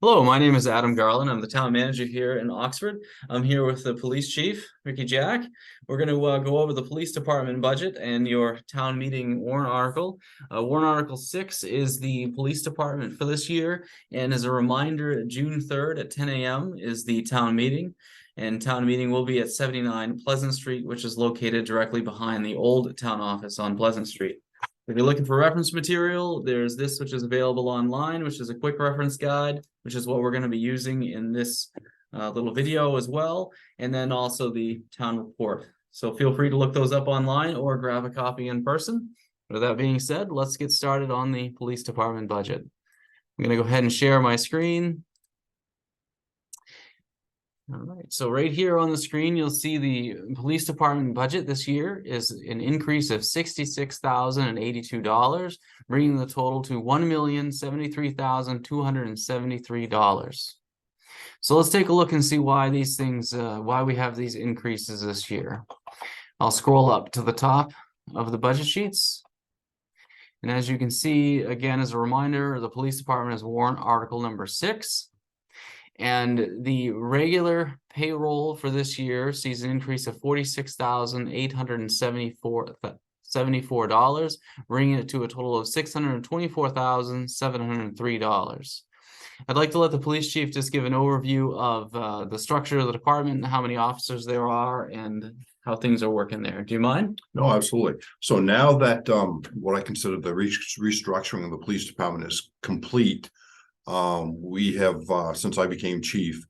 Hello, my name is Adam Garland. I'm the town manager here in Oxford. I'm here with the police chief, Ricky Jack. We're going to go over the police department budget and your town meeting warrant article. Warrant Article 6 is the police department for this year. And as a reminder, June 3rd at 10 a.m. is the town meeting. And town meeting will be at 79 Pleasant Street, which is located directly behind the old town office on Pleasant Street. If you're looking for reference material, there's this, which is available online, which is a quick reference guide, which is what we're going to be using in this little video as well. And then also the town report. So feel free to look those up online or grab a copy in person. With that being said, let's get started on the police department budget. I'm going to go ahead and share my screen. All right, so right here on the screen, you'll see the police department budget this year is an increase of $66,082, bringing the total to $1,073,273. So let's take a look and see why these things, why we have these increases this year. I'll scroll up to the top of the budget sheets. And as you can see, again, as a reminder, the police department is warrant article number 6. And the regular payroll for this year sees an increase of $46,874, bringing it to a total of $624,703. I'd like to let the police chief just give an overview of the structure of the department and how many officers there are and how things are working there. Do you mind? No, absolutely. So now that what I consider the restructuring of the police department is complete, we have, since I became chief,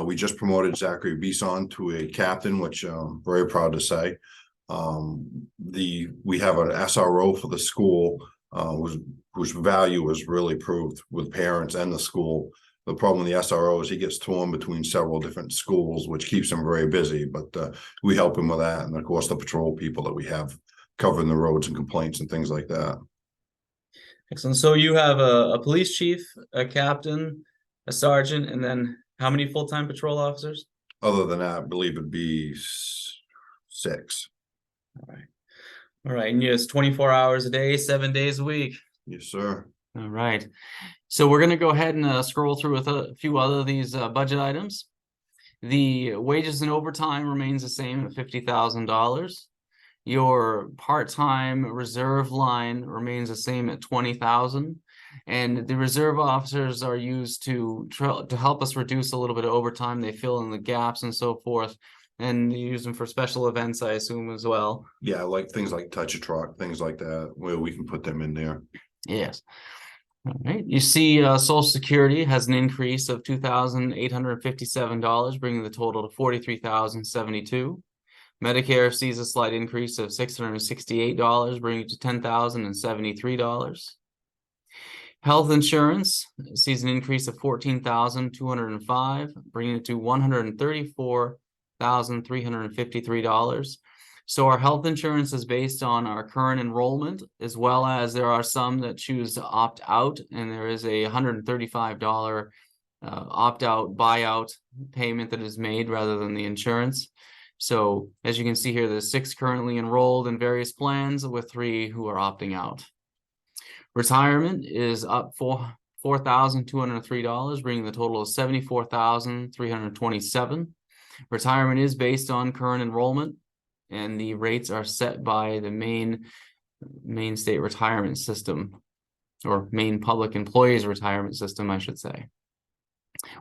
we just promoted Zachary Bison to a captain, which I'm very proud to say. We have an SRO for the school, whose value is really proved with parents and the school. The problem with the SRO is he gets torn between several different schools, which keeps him very busy, but we help him with that. And of course, the patrol people that we have covering the roads and complaints and things like that. Excellent. So you have a police chief, a captain, a sergeant, and then how many full-time patrol officers? Other than that, I believe it'd be 6. All right. All right. And it's 24 hours a day, 7 days a week. Yes, sir. All right. So we're going to go ahead and scroll through with a few other of these budget items. The wages and overtime remains the same at $50,000. Your part-time reserve line remains the same at $20,000, and the reserve officers are used to help us reduce a little bit of overtime. They fill in the gaps and so forth, and you use them for special events, I assume, as well. Yeah, like things like touch a truck, things like that, where we can put them in there. Yes. All right. You see, Social Security has an increase of $2,857, bringing the total to $43,072. Medicare sees a slight increase of $668, bringing it to $10,073. Health insurance sees an increase of $14,205, bringing it to $134,353. So our health insurance is based on our current enrollment, as well as there are some that choose to opt out, and there is a $135 opt-out buyout payment that is made rather than the insurance. So as you can see here, there's 6 currently enrolled in various plans with 3 who are opting out. Retirement is up $4,203, bringing the total of $74,327. Retirement is based on current enrollment, and the rates are set by the Maine State Retirement System, or Maine Public Employees Retirement System, I should say.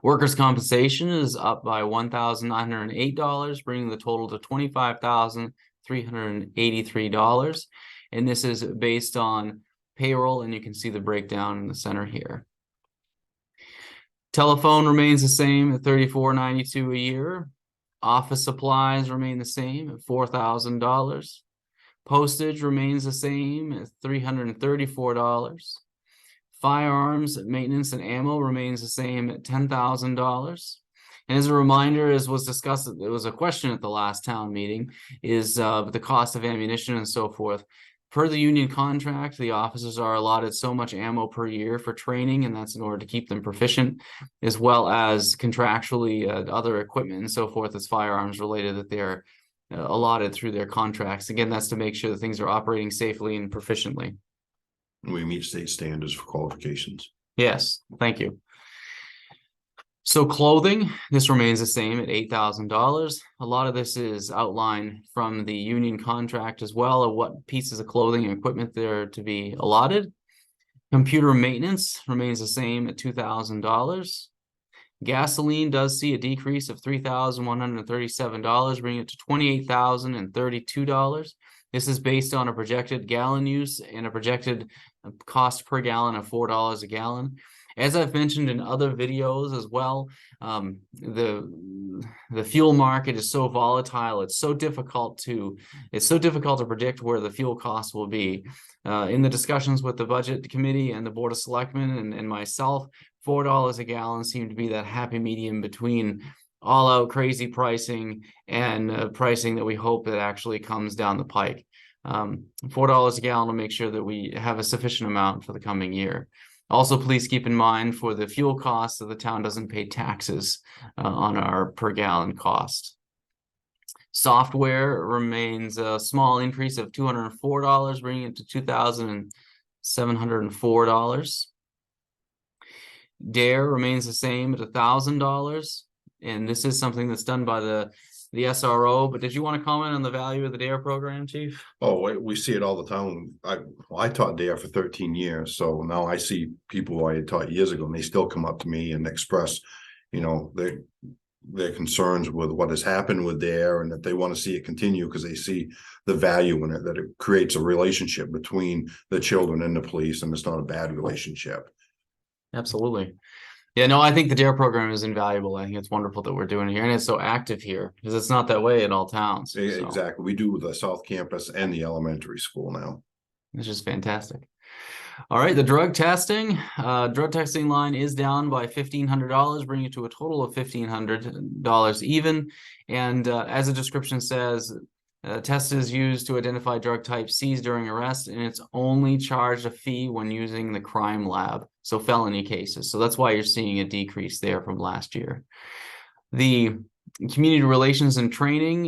Workers' compensation is up by $1,908, bringing the total to $25,383. And this is based on payroll, and you can see the breakdown in the center here. Telephone remains the same at $34.92 a year. Office supplies remain the same at $4,000. Postage remains the same at $334. Firearms, maintenance, and ammo remains the same at $10,000. And as a reminder, as was discussed, there was a question at the last town meeting, is the cost of ammunition and so forth. Per the union contract, the officers are allotted so much ammo per year for training, and that's in order to keep them proficient, as well as contractually other equipment and so forth as firearms related that they're allotted through their contracts. Again, that's to make sure that things are operating safely and proficiently. We meet state standards for qualifications. Yes, thank you. So clothing, this remains the same at $8,000. A lot of this is outlined from the union contract as well of what pieces of clothing and equipment there to be allotted. Computer maintenance remains the same at $2,000. Gasoline does see a decrease of $3,137, bringing it to $28,032. This is based on a projected gallon use and a projected cost per gallon of $4 a gallon. As I've mentioned in other videos as well, the fuel market is so volatile. It's so difficult to predict where the fuel costs will be. In the discussions with the budget committee and the board of selectmen and myself, $4 a gallon seemed to be that happy medium between all out crazy pricing and pricing that we hope that actually comes down the pike. $4 a gallon will make sure that we have a sufficient amount for the coming year. Also, please keep in mind for the fuel costs that the town doesn't pay taxes on our per gallon cost. Software remains a small increase of $204, bringing it to $2,704. DARE remains the same at $1,000, and this is something that's done by the SRO. But did you want to comment on the value of the DARE program, Chief? Oh, we see it all the time. I taught DARE for 13 years, so now I see people who I had taught years ago, and they still come up to me and express, their concerns with what has happened with DARE, and that they want to see it continue because they see the value in it, that it creates a relationship between the children and the police, and it's not a bad relationship. Absolutely. Yeah, no, I think the DARE program is invaluable. I think it's wonderful that we're doing it here, and it's so active here because it's not that way in all towns. So. Exactly. We do with the South Campus and the elementary school now. It's just fantastic. All right, the drug testing line is down by $1,500, bringing it to a total of $1,500 even. And as the description says, test is used to identify drug type seized during arrest, and it's only charged a fee when using the crime lab, so felony cases. So that's why you're seeing a decrease there from last year. The community relations and training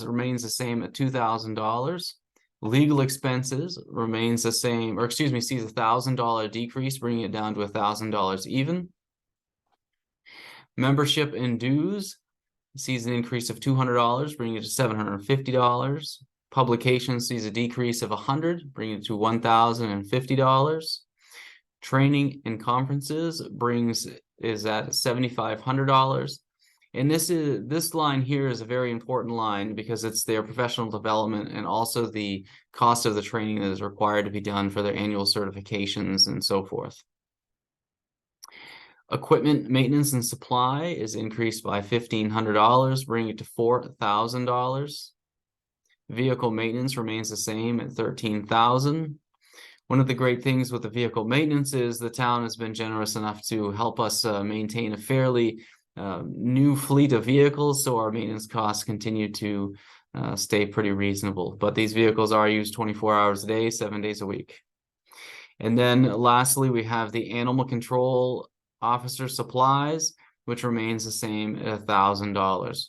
remains the same at $2,000. Legal expenses remains the same, or sees a $1,000 decrease, bringing it down to $1,000 even. Membership and dues sees an increase of $200, bringing it to $750. Publication sees a decrease of $100, bringing it to $1,050. Training and conferences is at $7,500. And this line here is a very important line because it's their professional development and also the cost of the training that is required to be done for their annual certifications and so forth. Equipment maintenance and supply is increased by $1,500, bringing it to $4,000. Vehicle maintenance remains the same at $13,000. One of the great things with the vehicle maintenance is the town has been generous enough to help us maintain a fairly new fleet of vehicles, so our maintenance costs continue to stay pretty reasonable. But these vehicles are used 24 hours a day, 7 days a week. And then lastly, we have the animal control officer supplies, which remains the same at $1,000.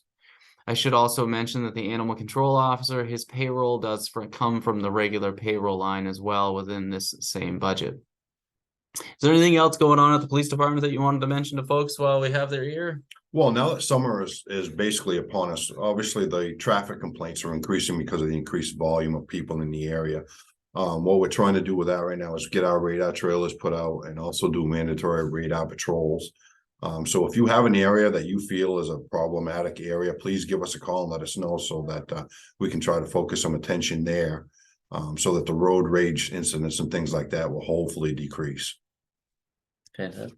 I should also mention that the animal control officer, his payroll does come from the regular payroll line as well within this same budget. Is there anything else going on at the police department that you wanted to mention to folks while we have their ear? Well, now that summer is basically upon us, obviously the traffic complaints are increasing because of the increased volume of people in the area. What we're trying to do with that right now is get our radar trailers put out and also do mandatory radar patrols. So if you have an area that you feel is a problematic area, please give us a call and let us know so that we can try to focus some attention there, so that the road rage incidents and things like that will hopefully decrease. Fantastic.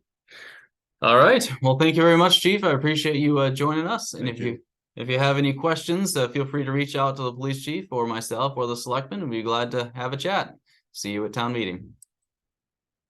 All right. Well, thank you very much, Chief. I appreciate you joining us. And if you have any questions, feel free to reach out to the police chief or myself or the selectman, and we'd be glad to have a chat. See you at town meeting.